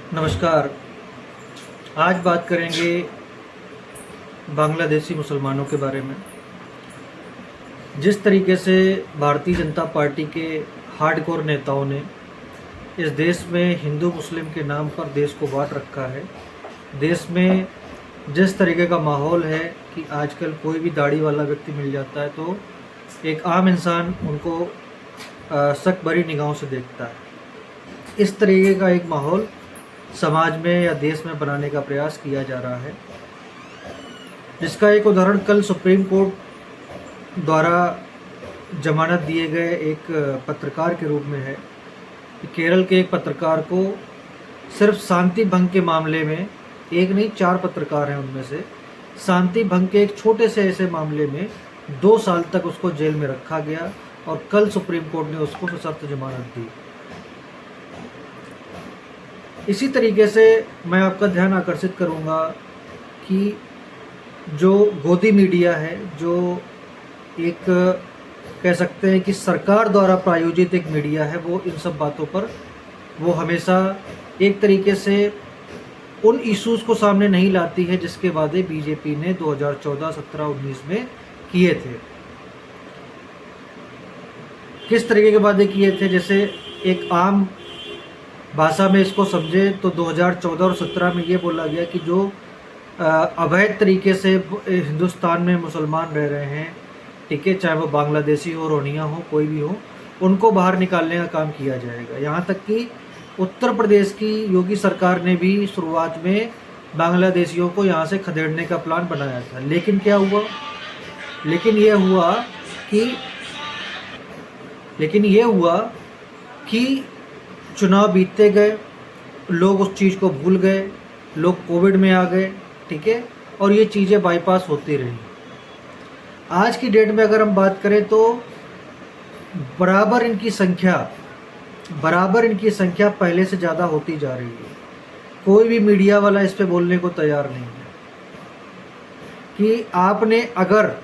नमस्कार। आज बात करेंगे बांग्लादेशी मुसलमानों के बारे में। जिस तरीके से भारतीय जनता पार्टी के हार्डकोर नेताओं ने इस देश में हिंदू मुस्लिम के नाम पर देश को बांट रखा है, देश में जिस तरीके का माहौल है कि आजकल कोई भी दाढ़ी वाला व्यक्ति मिल जाता है तो एक आम इंसान उनको शक भरी निगाहों से देखता है। इस तरीके का एक माहौल समाज में या देश में बनाने का प्रयास किया जा रहा है, जिसका एक उदाहरण कल सुप्रीम कोर्ट द्वारा जमानत दिए गए एक पत्रकार के रूप में है कि केरल के एक पत्रकार को सिर्फ शांति भंग के मामले में, एक नहीं 4 पत्रकार हैं, उनमें से शांति भंग के एक छोटे से ऐसे मामले में 2 साल तक उसको जेल में रखा गया और कल सुप्रीम कोर्ट ने उसको सशर्त जमानत दी। इसी तरीके से मैं आपका ध्यान आकर्षित करूंगा कि जो गोदी मीडिया है, जो एक कह सकते हैं कि सरकार द्वारा प्रायोजित एक मीडिया है, वो इन सब बातों पर वो हमेशा एक तरीके से उन इश्यूज़ को सामने नहीं लाती है जिसके वादे बीजेपी ने 2014, 17, 19 में किए थे। किस तरीके के वादे किए थे? जैसे एक आम भाषा में इसको समझे तो 2014 और 17 में ये बोला गया कि जो अवैध तरीके से हिंदुस्तान में मुसलमान रह रहे हैं, ठीक है, चाहे वो बांग्लादेशी हो, रोहिंग्या हो, कोई भी हो, उनको बाहर निकालने का काम किया जाएगा। यहाँ तक कि उत्तर प्रदेश की योगी सरकार ने भी शुरुआत में बांग्लादेशियों को यहाँ से खदेड़ने का प्लान बनाया था। लेकिन क्या हुआ? लेकिन ये हुआ कि चुनाव बीतते गए, लोग उस चीज़ को भूल गए, लोग कोविड में आ गए, ठीक है, और ये चीज़ें बाईपास होती रही। आज की डेट में अगर हम बात करें तो बराबर इनकी संख्या पहले से ज़्यादा होती जा रही है। कोई भी मीडिया वाला इस पे बोलने को तैयार नहीं है कि आपने, अगर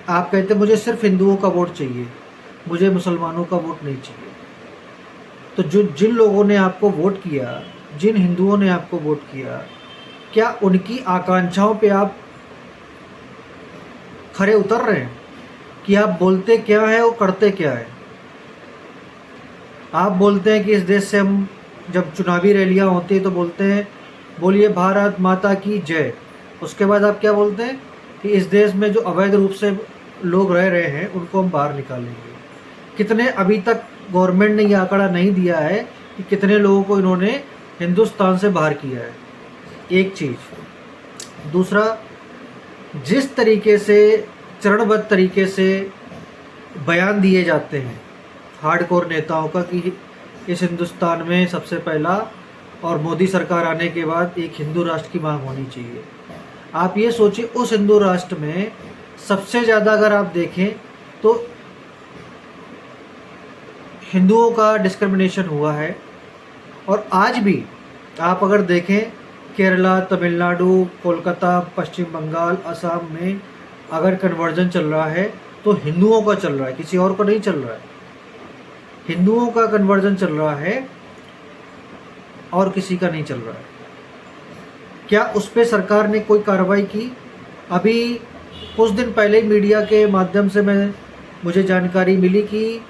आप कहते मुझे सिर्फ हिंदुओं का वोट चाहिए, मुझे मुसलमानों का वोट नहीं चाहिए, तो जिन लोगों ने आपको वोट किया, जिन हिंदुओं ने आपको वोट किया, क्या उनकी आकांक्षाओं पे आप खरे उतर रहे हैं कि आप बोलते क्या है और करते क्या है? आप बोलते हैं कि इस देश से हम, जब चुनावी रैलियां होती है तो बोलते हैं बोलिए भारत माता की जय। उसके बाद आप क्या बोलते हैं कि इस देश में जो अवैध रूप से लोग रह रहे हैं उनको हम बाहर निकालेंगे। कितने, अभी तक गवर्नमेंट ने ये आंकड़ा नहीं दिया है कि कितने लोगों को इन्होंने हिंदुस्तान से बाहर किया है, एक चीज़। दूसरा, जिस तरीके से चरणबद्ध तरीके से बयान दिए जाते हैं हार्डकोर नेताओं का कि इस हिंदुस्तान में सबसे पहला और मोदी सरकार आने के बाद एक हिंदू राष्ट्र की मांग होनी चाहिए। आप ये सोचिए, उस हिंदू राष्ट्र में सबसे ज़्यादा अगर आप देखें तो हिंदुओं का डिस्क्रिमिनेशन हुआ है। और आज भी आप अगर देखें केरला, तमिलनाडु, कोलकाता, पश्चिम बंगाल, असम में अगर कन्वर्जन चल रहा है तो हिंदुओं का चल रहा है, किसी और का नहीं चल रहा है। हिंदुओं का कन्वर्जन चल रहा है और किसी का नहीं चल रहा है। क्या उस पर सरकार ने कोई कार्रवाई की? अभी कुछ दिन पहले मीडिया के माध्यम से मुझे जानकारी मिली कि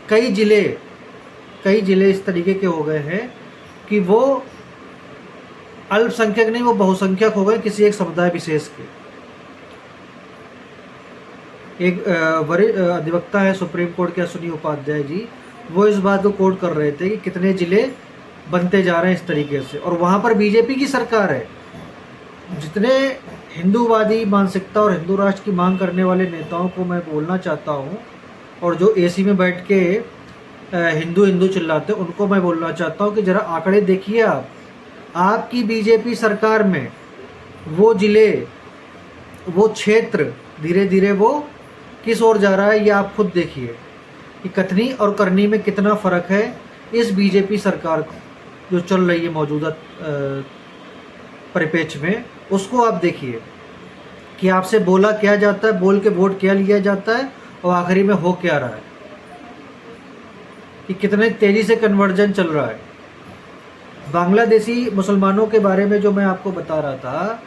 कई ज़िले इस तरीके के हो गए हैं कि वो अल्पसंख्यक नहीं, वो बहुसंख्यक हो गए किसी एक समुदाय विशेष के। एक वरिष्ठ अधिवक्ता है सुप्रीम कोर्ट के, अश्विनी उपाध्याय जी, वो इस बात को कोट कर रहे थे कि कितने ज़िले बनते जा रहे हैं इस तरीके से, और वहाँ पर बीजेपी की सरकार है। जितने हिंदूवादी मानसिकता और हिंदू राष्ट्र की मांग करने वाले नेताओं को मैं बोलना चाहता हूँ, और जो एसी में बैठ के हिंदू हिंदू चिल्लाते हैं, उनको मैं बोलना चाहता हूँ कि ज़रा आंकड़े देखिए। आपकी बीजेपी सरकार में वो ज़िले, वो क्षेत्र धीरे धीरे वो किस ओर जा रहा है, ये आप खुद देखिए कि कथनी और करनी में कितना फ़र्क है। इस बीजेपी सरकार को जो चल रही है मौजूदा परिप्रेक्ष्य में, उसको आप देखिए कि आपसे बोला क्या जाता है, बोल के वोट क्या लिया जाता है और आखिरी में हो क्या रहा है। कि कितने तेज़ी से कन्वर्जन चल रहा है। बांग्लादेशी मुसलमानों के बारे में जो मैं आपको बता रहा था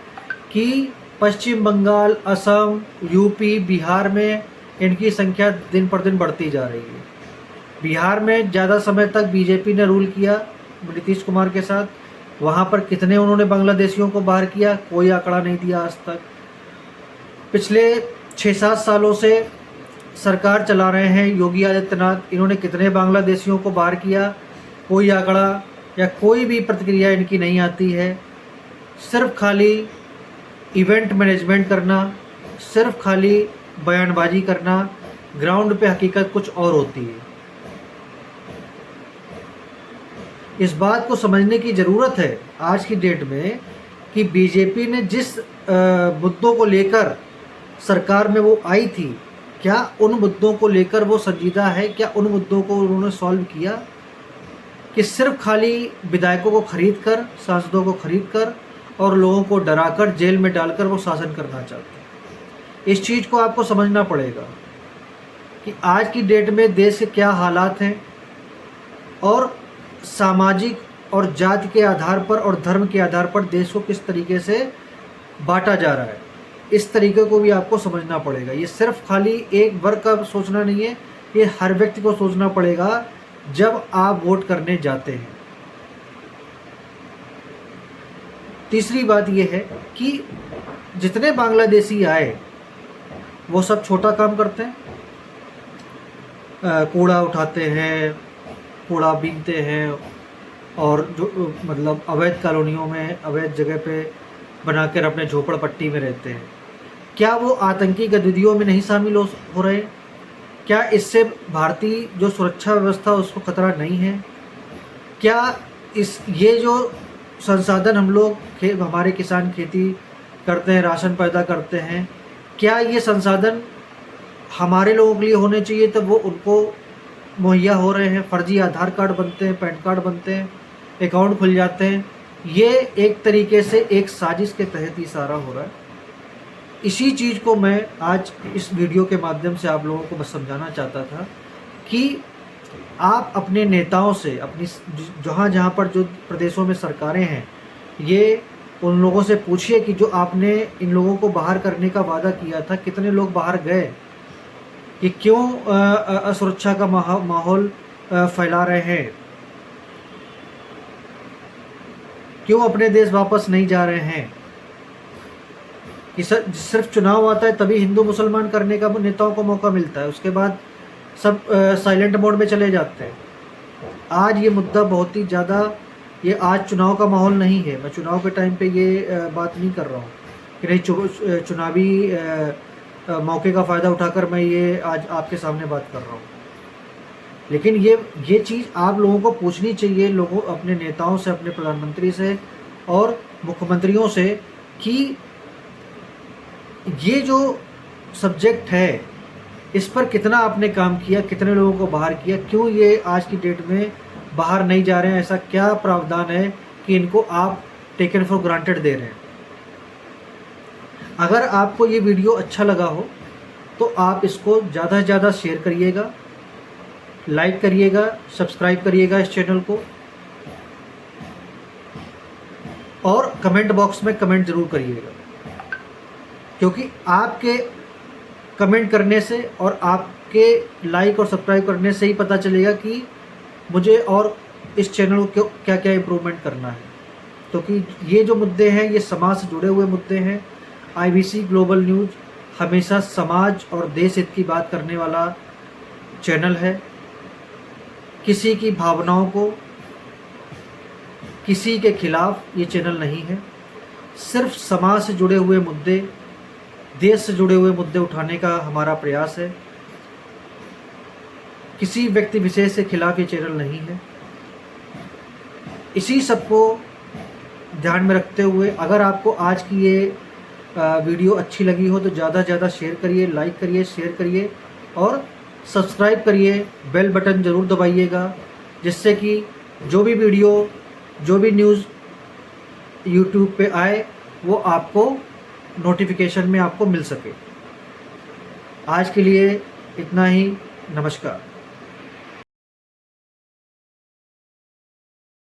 कि पश्चिम बंगाल, असम, यूपी, बिहार में इनकी संख्या दिन पर दिन बढ़ती जा रही है। बिहार में ज़्यादा समय तक बीजेपी ने रूल किया नीतीश कुमार के साथ, वहाँ पर कितने उन्होंने बांग्लादेशियों को बाहर किया, कोई आंकड़ा नहीं दिया आज तक। पिछले 6-7 सालों से सरकार चला रहे हैं योगी आदित्यनाथ, इन्होंने कितने बांग्लादेशियों को बाहर किया, कोई आंकड़ा या कोई भी प्रतिक्रिया इनकी नहीं आती है। सिर्फ खाली इवेंट मैनेजमेंट करना, सिर्फ खाली बयानबाजी करना, ग्राउंड पे हकीकत कुछ और होती है। इस बात को समझने की ज़रूरत है आज की डेट में कि बीजेपी ने जिस मुद्दों को लेकर सरकार में वो आई थी, क्या उन मुद्दों को लेकर वो संजीदा है, क्या उन मुद्दों को उन्होंने सॉल्व किया, कि सिर्फ खाली विधायकों को खरीद कर, सांसदों को खरीद कर और लोगों को डराकर जेल में डालकर वो शासन करना चाहते हैं। इस चीज़ को आपको समझना पड़ेगा कि आज की डेट में देश के क्या हालात हैं और सामाजिक और जाति के आधार पर और धर्म के आधार पर देश को किस तरीके से बांटा जा रहा है। इस तरीके को भी आपको समझना पड़ेगा। ये सिर्फ खाली एक वर्ग का सोचना नहीं है, ये हर व्यक्ति को सोचना पड़ेगा जब आप वोट करने जाते हैं। तीसरी बात यह है कि जितने बांग्लादेशी आए वो सब छोटा काम करते हैं, कूड़ा उठाते हैं, कूड़ा बीनते हैं और जो मतलब अवैध कॉलोनियों में, अवैध जगह पे बनाकर अपने झोपड़पट्टी में रहते हैं। क्या वो आतंकी गतिविधियों में नहीं शामिल हो रहे? क्या इससे भारतीय जो सुरक्षा व्यवस्था उसको खतरा नहीं है? क्या ये जो संसाधन हम लोग हमारे किसान खेती करते हैं, राशन पैदा करते हैं, क्या ये संसाधन हमारे लोगों के लिए होने चाहिए तब वो उनको मुहैया हो रहे हैं? फर्जी आधार कार्ड बनते हैं, पैन कार्ड बनते हैं, अकाउंट खुल जाते हैं। ये एक तरीके से एक साजिश के तहत ही सारा हो रहा है। इसी चीज़ को मैं आज इस वीडियो के माध्यम से आप लोगों को बस समझाना चाहता था कि आप अपने नेताओं से, अपनी जहाँ जहाँ पर जो प्रदेशों में सरकारें हैं, ये उन लोगों से पूछिए कि जो आपने इन लोगों को बाहर करने का वादा किया था, कितने लोग बाहर गए? ये क्यों असुरक्षा का माहौल फैला रहे हैं? क्यों अपने देश वापस नहीं जा रहे हैं? कि सिर्फ चुनाव आता है तभी हिंदू मुसलमान करने का नेताओं को मौका मिलता है, उसके बाद सब साइलेंट मोड में चले जाते हैं। आज ये मुद्दा बहुत ही ज़्यादा, ये आज चुनाव का माहौल नहीं है। मैं चुनाव के टाइम पे ये बात नहीं कर रहा हूँ कि नहीं चुनावी मौके का फ़ायदा उठाकर मैं ये आज आपके सामने बात कर रहा हूँ। लेकिन ये चीज़ आप लोगों को पूछनी चाहिए, लोगों अपने नेताओं से, अपने प्रधानमंत्री से और मुख्यमंत्रियों से कि ये जो सब्जेक्ट है इस पर कितना आपने काम किया, कितने लोगों को बाहर किया, क्यों ये आज की डेट में बाहर नहीं जा रहे हैं? ऐसा क्या प्रावधान है कि इनको आप टेकन फॉर ग्रांटेड दे रहे हैं? अगर आपको ये वीडियो अच्छा लगा हो तो आप इसको ज़्यादा से ज़्यादा शेयर करिएगा, लाइक करिएगा, सब्सक्राइब करिएगा इस चैनल को और कमेंट बॉक्स में कमेंट ज़रूर करिएगा, क्योंकि आपके कमेंट करने से और आपके लाइक और सब्सक्राइब करने से ही पता चलेगा कि मुझे और इस चैनल को क्या क्या इम्प्रूवमेंट करना है। क्योंकि ये जो मुद्दे हैं ये समाज से जुड़े हुए मुद्दे हैं। IBC ग्लोबल न्यूज़ हमेशा समाज और देश हित की बात करने वाला चैनल है। किसी की भावनाओं को, किसी के खिलाफ ये चैनल नहीं है। सिर्फ समाज से जुड़े हुए मुद्दे, देश से जुड़े हुए मुद्दे उठाने का हमारा प्रयास है। किसी व्यक्ति विशेष के खिलाफ ये चैनल नहीं है। इसी सबको ध्यान में रखते हुए अगर आपको आज की ये वीडियो अच्छी लगी हो तो ज़्यादा से ज़्यादा शेयर करिए, लाइक करिए, शेयर करिए और सब्सक्राइब करिए। बेल बटन ज़रूर दबाइएगा, जिससे कि जो भी वीडियो, जो भी न्यूज़ यूट्यूब पे आए वो आपको नोटिफिकेशन में आपको मिल सके। आज के लिए इतना ही। नमस्कार।